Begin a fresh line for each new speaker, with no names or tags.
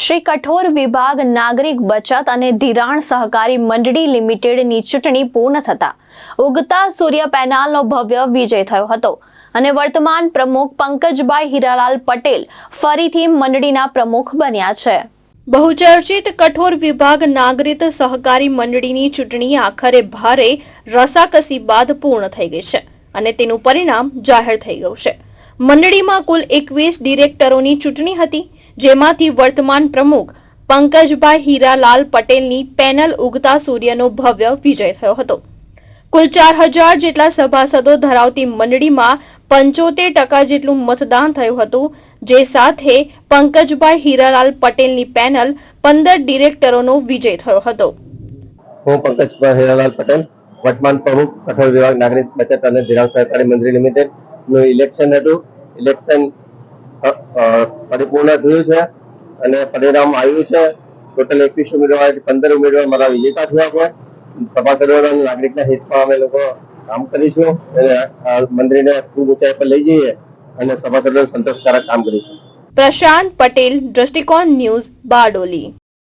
શ્રી કઠોર વિભાગ નાગરિક બચત અને ધિરાણ સહકારી મંડળી લિમિટેડની ચૂંટણી પૂર્ણ થતા ઉગતા સૂર્ય પેનલનો ભવ્ય વિજય થયો હતો અને વર્તમાન પ્રમુખ પંકજભાઈ હીરાલાલ પટેલ ફરીથી મંડળીના પ્રમુખ બન્યા છે। બહુચર્ચિત કઠોર વિભાગ નાગરિક સહકારી મંડળીની ચૂંટણી આખરે ભારે રસાકસી બાદ પૂર્ણ થઈ ગઈ છે અને તેનું પરિણામ જાહેર થઈ ગયું છે। મંડળીમાં કુલ 21 ડિરેક્ટરોની ચૂંટણી હતી, જેમાંથી વર્તમાન પ્રમુખ પંકજભાઈ હીરાલાલ પટેલની પેનલ ઉગતા સૂર્યનો ભવ્ય વિજય થયો હતો। કુલ 4000 જેટલા સભાસદો ધરાવતી મંડળીમાં 75% જેટલું મતદાન થયું હતું, જે સાથે પંકજભાઈ હીરાલાલ પટેલની પેનલ 15 ડિરેક્ટરોનો વિજય થયો હતો।
હું પંકજભાઈ હીરાલાલ પટેલ, વર્તમાન પ્રમુખ કઠોર વિભાગ નાગરિક બચત અને ધિરાણ સહકારી મંડળી લિમિટેડ નું ઇલેક્શન હતું। ઇલેક્શન પરિપૂર્ણ થયું છે અને પરિણામ આવ્યું છે। ટોટલ 21 ઉમેદવાર 15 ઉમેદવાર મારા વિજેતા થયા છે। સભાસદોના નાગરિકના હિતમાં અમે લોકો કામ કરીશું અને મંડળીને ખૂબ ઊંચાઈ પર લઈ જઈએ અને સભાસદોને સંતોષકારક કામ કરીશું।
પ્રશાંત પટેલ, દ્રષ્ટિકોણ ન્યૂઝ, બારડોલી।